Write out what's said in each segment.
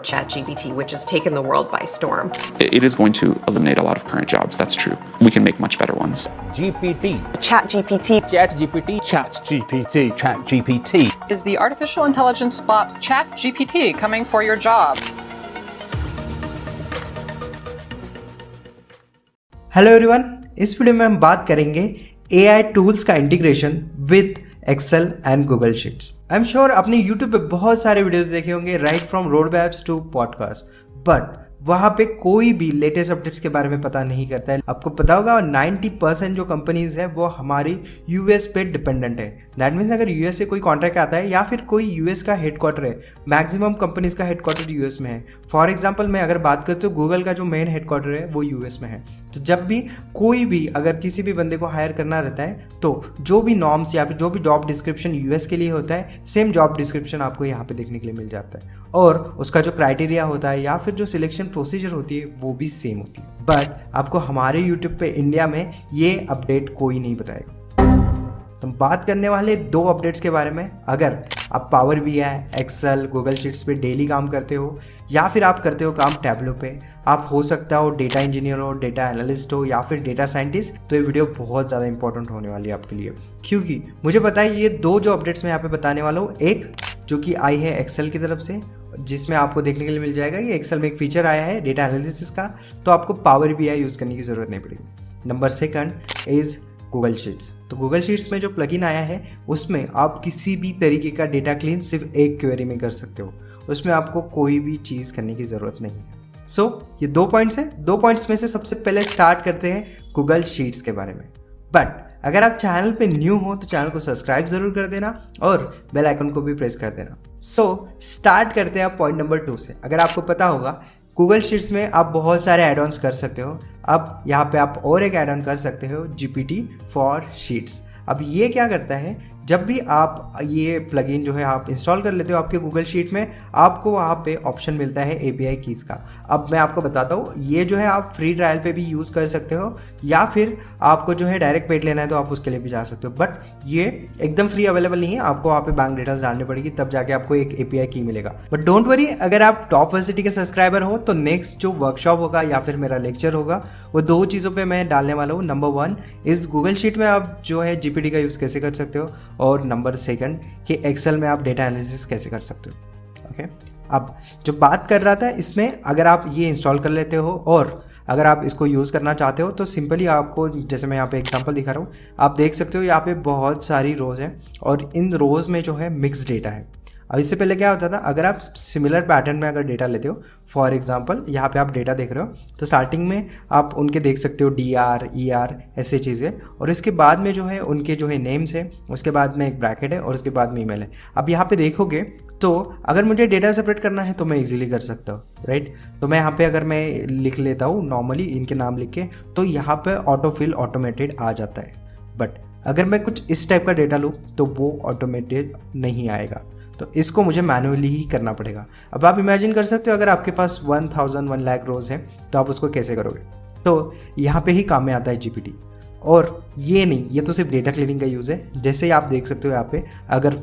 ChatGPT, which has taken the world by storm. It is going to eliminate a lot of current jobs. That's true. We can make much better ones. GPT. ChatGPT. ChatGPT. ChatGPT. ChatGPT. Is the artificial intelligence bot ChatGPT coming for your job? Hello everyone, इस video में हम बात करेंगे AI tools का integration with Excel and Google Sheets. I am sure आपने YouTube पे बहुत सारे वीडियोस देखे होंगे, right from road maps to podcast, but वहाँ पे कोई भी लेटेस्ट अपडेट्स के बारे में पता नहीं करता है। आपको पता होगा 90% जो कंपनीज है वो हमारी यूएस पे डिपेंडेंट है। दैट मीन्स अगर यूएस से कोई कॉन्ट्रैक्ट आता है या फिर कोई यूएस का हेडक्वार्टर है, मैक्सिमम कंपनीज का हेडक्वार्टर यूएस में है। फॉर एग्जांपल मैं अगर बात करूँ तो गूगल का जो मेन हेडक्वार्टर है वो यूएस में है। तो जब भी कोई भी अगर किसी भी बंदे को हायर करना रहता है तो जो भी नॉर्म्स या फिर जो भी जॉब डिस्क्रिप्शन यूएस के लिए होता है, सेम जॉब डिस्क्रिप्शन आपको यहाँ पे देखने के लिए मिल जाता है, और उसका जो क्राइटेरिया होता है या फिर जो सिलेक्शन प्रोसीजर होती है वो भी सेम होती है। बट आपको हमारे यूट्यूब पे इंडिया में ये अपडेट कोई नहीं बताएगा। तो हम बात करने वाले दो अपडेट्स के बारे में। अगर आप power BI, Excel, Google Sheets पे डेली काम करते हो या फिर आप करते हो काम टैबलो पे, आप हो सकता हो डेटा इंजीनियर हो, डेटा एनालिस्ट हो या फिर डेटा साइंटिस्ट, तो ये वीडियो बहुत ज़्यादा इंपॉर्टेंट होने वाली है आपके लिए, क्योंकि मुझे पता है ये दो जो अपडेट्स मैं यहाँ पे बताने वाला हूँ, एक जो कि आई है एक्सेल की तरफ से, जिसमें आपको देखने के लिए मिल जाएगा कि एक्सेल में एक फीचर आया है डेटा एनालिसिस का, तो आपको पावर BI यूज़ करने की ज़रूरत नहीं पड़ेगी। Number second is Google sheets. तो गूगल शीट्स में जो प्लगइन आया है उसमें आप किसी भी तरीके का डेटा क्लीन सिर्फ एक क्वेरी में कर सकते हो, उसमें आपको कोई भी चीज़ करने की ज़रूरत नहीं है। सो ये दो पॉइंट्स हैं। दो पॉइंट्स में से सबसे पहले स्टार्ट करते हैं गूगल शीट्स के बारे में। बट अगर आप चैनल पे न्यू हो तो चैनल को सब्सक्राइब जरूर कर देना और बेल आइकन को भी प्रेस कर देना। सो स्टार्ट करते हैं पॉइंट नंबर 2 से। अगर आपको पता होगा गूगल शीट्स में आप बहुत सारे एड ऑन्स कर सकते हो। अब यहाँ पे आप और एक एड ऑन कर सकते हो, GPT फॉर शीट्स। अब ये क्या करता है, जब भी आप ये प्लगइन जो है आप इंस्टॉल कर लेते हो आपके गूगल शीट में, आपको वहाँ पे ऑप्शन मिलता है API कीज़ का। अब मैं आपको बताता हूँ, ये जो है आप फ्री ट्रायल पे भी यूज़ कर सकते हो या फिर आपको जो है डायरेक्ट पेड लेना है तो आप उसके लिए भी जा सकते हो, बट ये एकदम फ्री अवेलेबल नहीं है। आपको वहाँ पे बैंक डिटेल्स डालनी पड़ेगी, तब जाके आपको एक API की मिलेगा। बट डोंट वरी, अगर आप टॉप वर्सिटी के सब्सक्राइबर हो तो नेक्स्ट जो वर्कशॉप होगा या फिर मेरा लेक्चर होगा वो दो चीज़ों पर मैं डालने वाला हूँ। नंबर 1 इस गूगल शीट में आप जो है GPT का यूज़ कैसे कर सकते हो, और नंबर सेकंड कि एक्सेल में आप डेटा एनालिसिस कैसे कर सकते हो। ओके, अब जो बात कर रहा था इसमें, अगर आप ये इंस्टॉल कर लेते हो और अगर आप इसको यूज़ करना चाहते हो तो सिंपली आपको, जैसे मैं यहाँ पे एग्जांपल दिखा रहा हूँ, आप देख सकते हो यहाँ पे बहुत सारी रोज़ हैं और इन रोज़ में जो है मिक्स डेटा है। अब इससे पहले क्या होता था, अगर आप सिमिलर पैटर्न में अगर डेटा लेते हो, फॉर एग्जांपल यहाँ पे आप डेटा देख रहे हो तो स्टार्टिंग में आप उनके देख सकते हो DR, ER ऐसे चीज़ें, और इसके बाद में जो है उनके जो है नेम्स है, उसके बाद में एक ब्रैकेट है और उसके बाद में ईमेल है। अब यहाँ पे देखोगे तो अगर मुझे डेटा सेपरेट करना है तो मैं इजीली कर सकता हूँ, राइट। तो मैं यहाँ पे अगर मैं लिख लेता हूँ नॉर्मली इनके नाम लिख के, तो यहाँ पे ऑटोफिल ऑटोमेटेड आ जाता है। बट अगर मैं कुछ इस टाइप का डेटा लूँ तो वो ऑटोमेटेड नहीं आएगा, तो इसको मुझे मैनुअली ही करना पड़ेगा। अब आप इमेजिन कर सकते हो अगर आपके पास 1 लाख रोज़ है तो आप उसको कैसे करोगे। तो यहाँ पे ही काम में आता है GPT। और ये नहीं, ये तो सिर्फ डेटा क्लीनिंग का यूज़ है। जैसे ही आप देख सकते हो यहाँ पे, अगर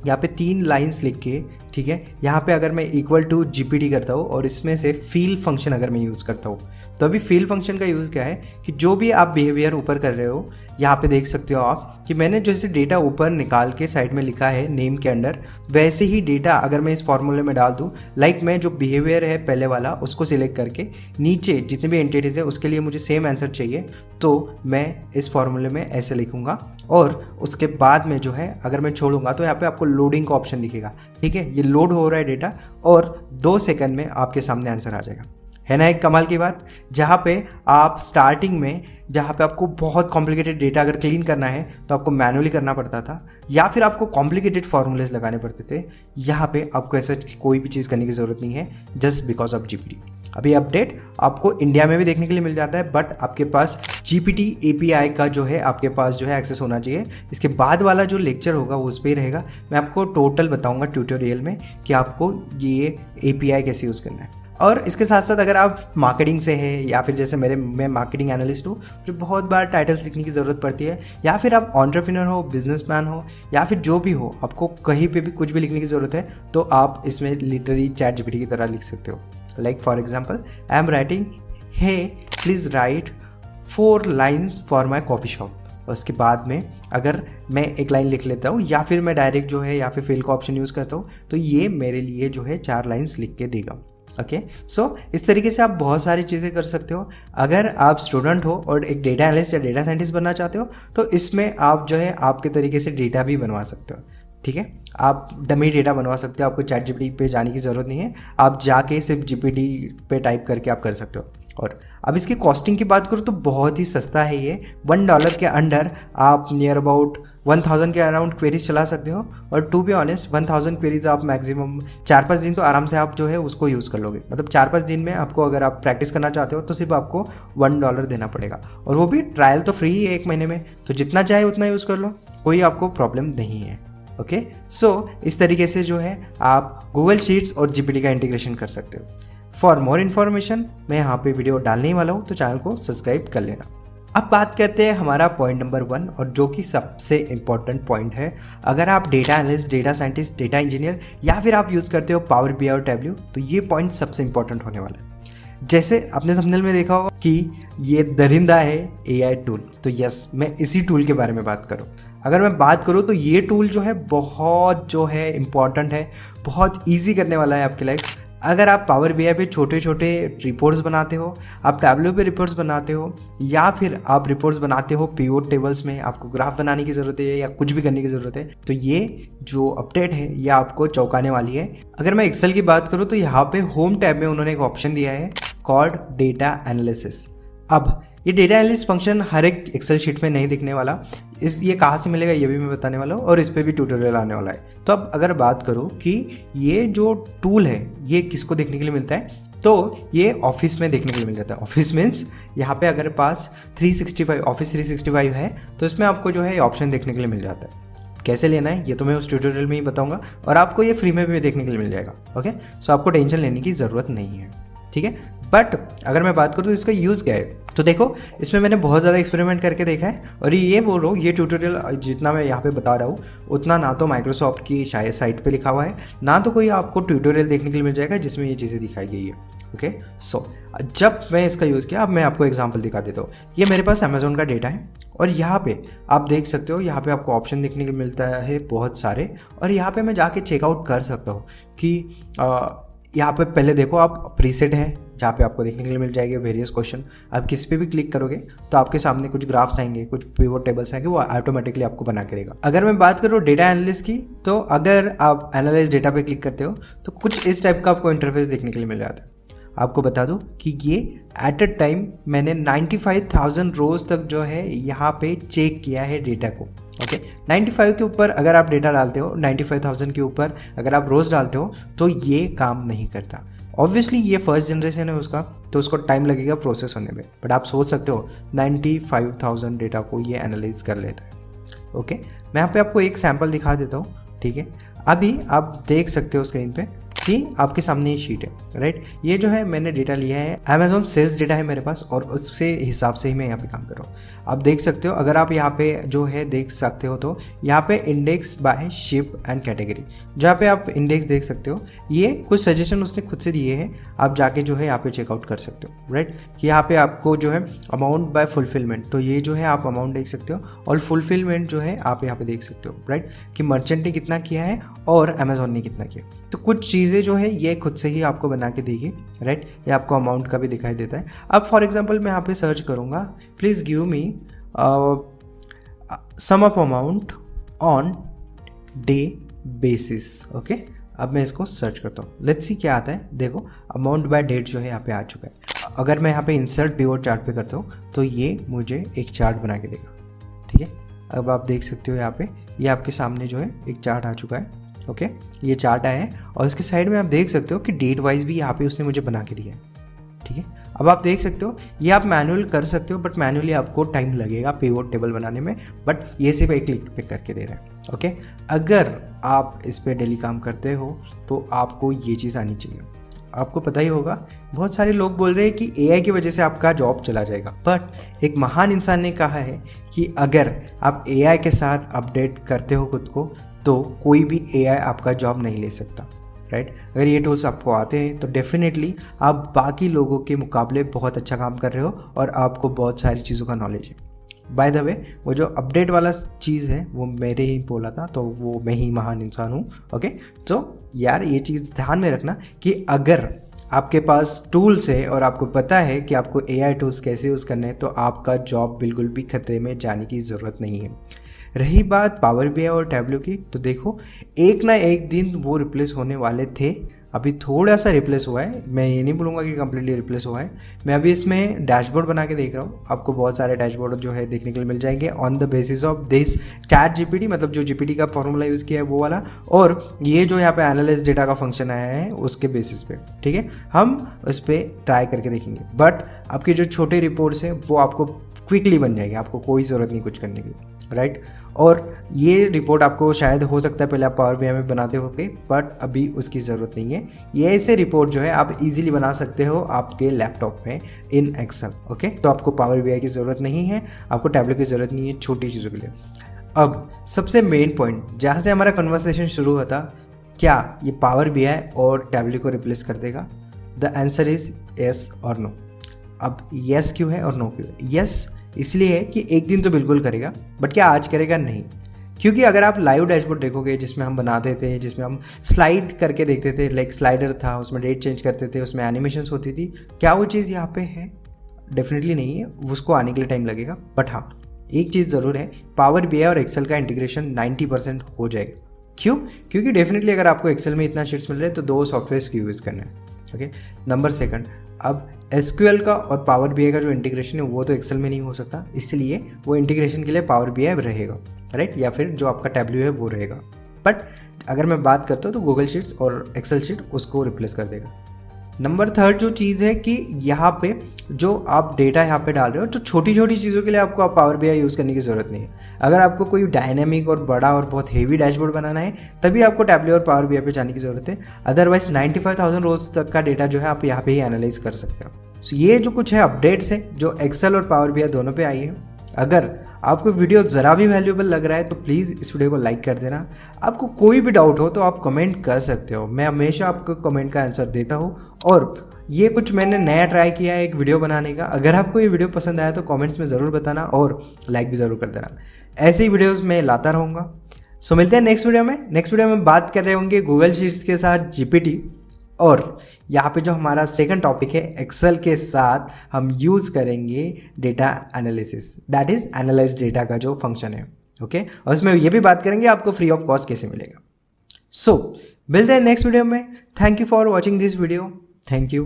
यहाँ पे 3 लाइंस लिख के, ठीक है, यहाँ पे अगर मैं इक्वल टू GPT करता हूँ और इसमें से फील फंक्शन अगर मैं यूज़ करता हूँ, तो अभी फील फंक्शन का यूज़ क्या है कि जो भी आप बिहेवियर ऊपर कर रहे हो, यहाँ पे देख सकते हो आप कि मैंने जैसे डेटा ऊपर निकाल के साइड में लिखा है नेम के अंडर, वैसे ही डेटा अगर मैं इस फॉर्मूले में डाल दूँ, लाइक मैं जो बिहेवियर है पहले वाला उसको सिलेक्ट करके नीचे जितने भी एंटिटीज़ है उसके लिए मुझे सेम आंसर चाहिए, तो मैं इस फॉर्मूले में ऐसे लिखूँगा और उसके बाद में जो है अगर मैं छोड़ूंगा तो यहाँ पे आपको लोडिंग का ऑप्शन दिखेगा, ठीक है। ये लोड हो रहा है डेटा और 2 सेकंड में आपके सामने आंसर आ जाएगा। है ना एक कमाल की बात, जहाँ पे आप स्टार्टिंग में जहाँ पे आपको बहुत कॉम्प्लिकेटेड डेटा अगर क्लीन करना है तो आपको मैनुअली करना पड़ता था या फिर आपको कॉम्प्लिकेटेड फॉर्मूलेज लगाने पड़ते थे, यहाँ पे आपको ऐसा कोई भी चीज़ करने की ज़रूरत नहीं है, जस्ट बिकॉज ऑफ GPT। अभी अपडेट आपको इंडिया में भी देखने के लिए मिल जाता है, बट आपके पास GPT API का जो है आपके पास जो है एक्सेस होना चाहिए। इसके बाद वाला जो लेक्चर होगा वो उस पर ही रहेगा। मैं आपको टोटल बताऊंगा ट्यूटोरियल में कि आपको ये API कैसे यूज़ करना है। और इसके साथ साथ अगर आप मार्केटिंग से है या फिर जैसे मैं मार्केटिंग एनालिस्ट हूँ, तो बहुत बार टाइटल्स लिखने की ज़रूरत पड़ती है, या फिर आप एंटरप्रेन्योर हो, बिजनेसमैन हो, या फिर जो भी हो, आपको कहीं पे भी कुछ भी लिखने की ज़रूरत है तो आप इसमें लिटरली चैट जीपीटी की तरह लिख सकते हो। Like for example, I am writing hey please write 4 lines for my coffee shop. उसके बाद में अगर मैं एक लाइन लिख लेता हूँ या फिर मैं डायरेक्ट जो है या फिर फिल का ऑप्शन यूज़ करता हूँ, तो ये मेरे लिए जो है 4 लाइन्स लिख के देगा। ओके, सो इस तरीके से आप बहुत सारी चीज़ें कर सकते हो। अगर आप स्टूडेंट हो और एक डेटा एनालिस्ट या डेटा साइंटिस्ट बनना चाहते हो, तो इसमें आप जो है आपके तरीके से डेटा भी बनवा सकते हो। ठीक है, आप डमी डेटा बनवा सकते हो, आपको चैट जीपीटी पे जाने की ज़रूरत नहीं है, आप जाके सिर्फ जीपीटी पे टाइप करके आप कर सकते हो। और अब इसकी कॉस्टिंग की बात करूँ तो बहुत ही सस्ता है ये। $1 के अंडर आप नियर अबाउट 1000 के अराउंड क्वेरीज चला सकते हो। और टू बी ऑनेस्ट 1000 क्वेरीज आप मैक्सिमम 4-5 दिन तो आराम से आप जो है उसको यूज़ कर लोगे। मतलब 4-5 दिन में आपको, अगर आप प्रैक्टिस करना चाहते हो तो सिर्फ आपको $1 देना पड़ेगा, और वो भी ट्रायल तो फ्री है 1 महीने में, तो जितना चाहे उतना यूज़ कर लो, कोई आपको प्रॉब्लम नहीं है। ओके, सो इस तरीके से जो है आप गूगल शीट्स और जीपीटी का इंटीग्रेशन कर सकते हो। फॉर मोर इन्फॉर्मेशन मैं यहाँ पे वीडियो डालने ही वाला हूँ, तो चैनल को सब्सक्राइब कर लेना। अब बात करते हैं हमारा पॉइंट नंबर 1, और जो कि सबसे इम्पॉर्टेंट पॉइंट है। अगर आप data analyst, data scientist, data engineer या फिर आप यूज़ करते हो पावर बीआई और टैब्ल्यू, तो ये पॉइंट सबसे इंपॉर्टेंट होने वाला है। जैसे आपने थंबनेल में देखा होगा कि ये दरिंदा है एआई टूल, तो यस, मैं इसी टूल के बारे में बात करूँ। अगर मैं बात करूँ तो ये टूल जो है बहुत जो है इम्पॉर्टेंट है, बहुत ईजी करने वाला है आपकी लाइफ। अगर आप पावर बीआई पे छोटे छोटे रिपोर्ट्स बनाते हो, आप टैब्लो पे रिपोर्ट्स बनाते हो, या फिर आप रिपोर्ट्स बनाते हो पिवोट टेबल्स में, आपको ग्राफ बनाने की ज़रूरत है या कुछ भी करने की ज़रूरत है, तो ये जो अपडेट है ये आपको चौंकाने वाली है। अगर मैं एक्सेल की बात करूँ तो यहाँ पे होम टैब में उन्होंने एक ऑप्शन दिया है कॉल्ड डेटा एनालिसिस। अब ये डेटा एनालिसिस फंक्शन हर एक एक्सेल शीट में नहीं दिखने वाला, ये कहाँ से मिलेगा ये भी मैं बताने वाला हूँ, और इस पर भी ट्यूटोरियल आने वाला है। तो अब अगर बात करूँ कि ये जो टूल है ये किसको देखने के लिए मिलता है, तो ये ऑफिस में देखने के लिए मिल जाता है। ऑफिस मीन्स यहाँ पे अगर पास 365 ऑफिस 365 है तो इसमें आपको जो है ऑप्शन देखने के लिए मिल जाता है। कैसे लेना है ये तो मैं उस ट्यूटोरियल में ही बताऊँगा, और आपको ये फ्री में भी देखने के लिए मिल जाएगा। ओके, सो आपको टेंशन लेने की ज़रूरत नहीं है। ठीक है, बट अगर मैं बात करूँ तो इसका यूज़ क्या है, तो देखो इसमें मैंने बहुत ज़्यादा एक्सपेरिमेंट करके देखा है, और ये बोल रहा हूँ ये ट्यूटोरियल जितना मैं यहाँ पे बता रहा हूँ उतना ना तो माइक्रोसॉफ्ट की शायद साइट पे लिखा हुआ है, ना तो कोई आपको ट्यूटोरियल देखने के लिए मिल जाएगा जिसमें ये चीज़ें दिखाई गई है। ओके, सो जब मैं इसका यूज़ किया, अब मैं आपको एग्जाम्पल दिखा देता हूँ। ये मेरे पास अमेजोन का डेटा है, और यहाँ पे आप देख सकते हो, यहाँ पे आपको ऑप्शन देखने को मिलता है बहुत सारे, और यहाँ पे मैं जाके चेकआउट कर सकता हूँ कि यहाँ पे पहले देखो आप प्रीसेट है जहाँ पे आपको देखने के लिए मिल जाएंगे वेरियस क्वेश्चन। आप किसी पे भी क्लिक करोगे तो आपके सामने कुछ ग्राफ्स आएंगे, कुछ पिवोट टेबल्स आएंगे, वो ऑटोमेटिकली आपको बना के देगा। अगर मैं बात करूँ डेटा एनालिस्ट की, तो अगर आप एनालाइज डेटा पे क्लिक करते हो तो कुछ इस टाइप का आपको इंटरफेस देखने के लिए मिल जाता है। आपको बता दूं कि ये एट अ टाइम मैंने 95,000 रोज तक जो है यहाँ पे चेक किया है डेटा को। ओके, 95 के ऊपर अगर आप डेटा डालते हो, 95,000 के ऊपर अगर आप रोज डालते हो तो ये काम नहीं करता। ऑब्वियसली ये फर्स्ट जनरेशन है उसका, तो उसको टाइम लगेगा प्रोसेस होने में, बट आप सोच सकते हो 95,000 डेटा को ये एनालाइज कर लेता है। ओके, मैं यहाँ पे आपको एक सैम्पल दिखा देता हूँ। ठीक है, अभी आप देख सकते हो स्क्रीन पे कि आपके सामने ये शीट है, राइट। ये जो है मैंने डेटा लिया है, अमेजोन सेल्स डेटा है मेरे पास, और उससे हिसाब से ही मैं यहाँ पे काम कर रहा हूँ। आप देख सकते हो, अगर आप यहाँ पे जो है देख सकते हो तो यहाँ पे index by ship and category, जहाँ पे आप इंडेक्स देख सकते हो, ये कुछ सजेशन उसने खुद से दिए हैं, आप जाके जो है यहाँ पे चेकआउट कर सकते हो, राइट। कि यहाँ पे आपको जो है अमाउंट बाय फुलफिलमेंट, तो ये जो है आप अमाउंट देख सकते हो, और फुलफिलमेंट जो है आप यहाँ पे देख सकते हो, राइट, कि मर्चेंट ने कितना किया है और अमेजोन ने कितना किया। तो कुछ चीज़ें जो है ये खुद से ही आपको बना के देगी, राइट। ये आपको अमाउंट का भी दिखाई देता है। अब फॉर एग्जांपल मैं यहाँ पे सर्च करूँगा, please give me some of amount on day basis. Okay, अब मैं इसको सर्च करता हूँ, लेट्स सी क्या आता है। देखो अमाउंट बाय डेट जो है यहाँ पे आ चुका है। अगर मैं यहाँ पे इंसर्ट पिवोट चार्ट पे करता हूँ तो ये मुझे एक चार्ट बना के देगा। ठीक है, अब आप देख सकते हो यहाँ पे ये आपके सामने जो है एक चार्ट आ चुका है। ओके, ये चार्ट आया है, और इसके साइड में आप देख सकते हो कि डेट वाइज भी यहाँ पे उसने मुझे बना के दिया है। ठीक है, अब आप देख सकते हो ये आप मैनुअल कर सकते हो, बट मैनुअली आपको टाइम लगेगा पिवोट टेबल बनाने में, बट ये सिर्फ एक क्लिक पे करके दे रहा है। ओके, अगर आप इस पे डेली काम करते हो तो आपको ये चीज़ आनी चाहिए। आपको पता ही होगा, बहुत सारे लोग बोल रहे हैं कि एआई की वजह से आपका जॉब चला जाएगा, बट एक महान इंसान ने कहा है कि अगर आप एआई के साथ अपडेट करते हो खुद को तो कोई भी एआई आपका जॉब नहीं ले सकता, राइट। अगर ये टूल्स आपको आते हैं तो डेफिनेटली आप बाकी लोगों के मुकाबले बहुत अच्छा काम कर रहे हो और आपको बहुत सारी चीज़ों का नॉलेज है। बाय द वे, वो जो अपडेट वाला चीज़ है वो मेरे ही बोला था, तो वो मैं ही महान इंसान हूँ, ओके। तो यार ये चीज़ ध्यान में रखना कि अगर आपके पास टूल्स है और आपको पता है कि आपको एआई टूल्स कैसे यूज़ करने हैं तो आपका जॉब बिल्कुल भी खतरे में जाने की ज़रूरत नहीं है। रही बात पावर बीआई और टैब्लो की, तो देखो एक ना एक दिन वो रिप्लेस होने वाले थे। अभी थोड़ा सा रिप्लेस हुआ है, मैं ये नहीं बोलूँगा कि कम्प्लीटली रिप्लेस हुआ है। मैं अभी इसमें डैशबोर्ड बना के देख रहा हूँ, आपको बहुत सारे डैशबोर्ड जो है देखने के लिए मिल जाएंगे on the basis of this chat GPT, मतलब जो जीपीटी का फॉर्मूला यूज़ किया है वो वाला, और ये जो यहाँ पे एनालाइज डेटा का फंक्शन आया है उसके बेसिस पे, ठीक है। हम उस पर ट्राई करके देखेंगे, बट आपके जो छोटे रिपोर्ट्स हैं वो आपको क्विकली बन जाएंगे, आपको कोई ज़रूरत नहीं कुछ करने की, राइट। और ये रिपोर्ट आपको शायद हो सकता है पहले आप पावर बीआई में बनाते होगे, बट अभी उसकी ज़रूरत नहीं है। ये ऐसे रिपोर्ट जो है आप इजीली बना सकते हो आपके लैपटॉप में इन एक्सेल, ओके। तो आपको पावर बीआई की ज़रूरत नहीं है, आपको टैबलेट की ज़रूरत नहीं है छोटी चीज़ों के लिए। अब सबसे मेन पॉइंट जहाँ से हमारा कन्वर्सेशन शुरू होता, क्या ये पावर बीआई और टैबलेट को रिप्लेस कर देगा? द आंसर इज़ येस और नो। अब येस क्यों है और नो क्यों है? येस इसलिए है कि एक दिन तो बिल्कुल करेगा, बट क्या आज करेगा? नहीं, क्योंकि अगर आप लाइव डैशबोर्ड देखोगे जिसमें हम बनाते थे, जिसमें हम स्लाइड करके देखते थे, लाइक स्लाइडर था, उसमें डेट चेंज करते थे, उसमें एनिमेशंस होती थी, क्या वो चीज़ यहाँ पे है? डेफिनेटली नहीं है, उसको आने के लिए टाइम लगेगा। बट हाँ, एक चीज़ ज़रूर है, पावर बीआई और एक्सेल का इंटीग्रेशन 90% हो जाएगा। क्यों? क्योंकि डेफिनेटली अगर आपको एक्सेल में इतना शीट्स मिल रहे हैं तो 2 सॉफ्टवेयर की यूज़ करना है, ओके। नंबर सेकंड, अब एसक्यूएल का और पावर बीआई का जो इंटीग्रेशन है वो तो एक्सेल में नहीं हो सकता, इसलिए वो इंटीग्रेशन के लिए पावर बीआई रहेगा, राइट, या फिर जो आपका टैब्लो है वो रहेगा। बट अगर मैं बात करता हूँ तो गूगल शीट्स और एक्सेल शीट उसको रिप्लेस कर देगा। नंबर थर्ड जो चीज़ है कि यहाँ पे जो आप डेटा यहाँ पे डाल रहे हो, तो छोटी छोटी चीज़ों के लिए आपको पावर बीआई यूज़ करने की ज़रूरत नहीं है। अगर आपको कोई डायनेमिक और बड़ा और बहुत हेवी डैशबोर्ड बनाना है तभी आपको टैबलो और पावर बीआई पे जाने की ज़रूरत है। अदरवाइज 95,000 रोज तक का डेटा जो है आप यहाँ पे ही एनालाइज कर सकते हो। सो ये जो कुछ है अपडेट्स है जो एक्सेल और पावर बीआई दोनों पे आई है। अगर आपको वीडियो ज़रा भी वैल्यूएबल लग रहा है तो प्लीज़ इस वीडियो को लाइक कर देना। आपको कोई भी डाउट हो तो आप कमेंट कर सकते हो, मैं हमेशा आपको कमेंट का आंसर देता हूँ। और ये कुछ मैंने नया ट्राई किया है एक वीडियो बनाने का। अगर आपको ये वीडियो पसंद आया तो कमेंट्स में ज़रूर बताना और लाइक भी ज़रूर कर देना। ऐसे ही वीडियोस मैं लाता रहूँगा। सो मिलते हैं नेक्स्ट वीडियो में। नेक्स्ट वीडियो में बात कर रहे होंगे गूगल शीट्स के साथ जीपीटी, और यहाँ पे जो हमारा सेकंड टॉपिक है एक्सेल के साथ हम यूज़ करेंगे data analysis, that is analyse data का जो फंक्शन है, ओके। और उसमें ये भी बात करेंगे आपको फ्री ऑफ कॉस्ट कैसे मिलेगा। सो मिलते हैं नेक्स्ट वीडियो में। Thank you for watching this video. Thank you.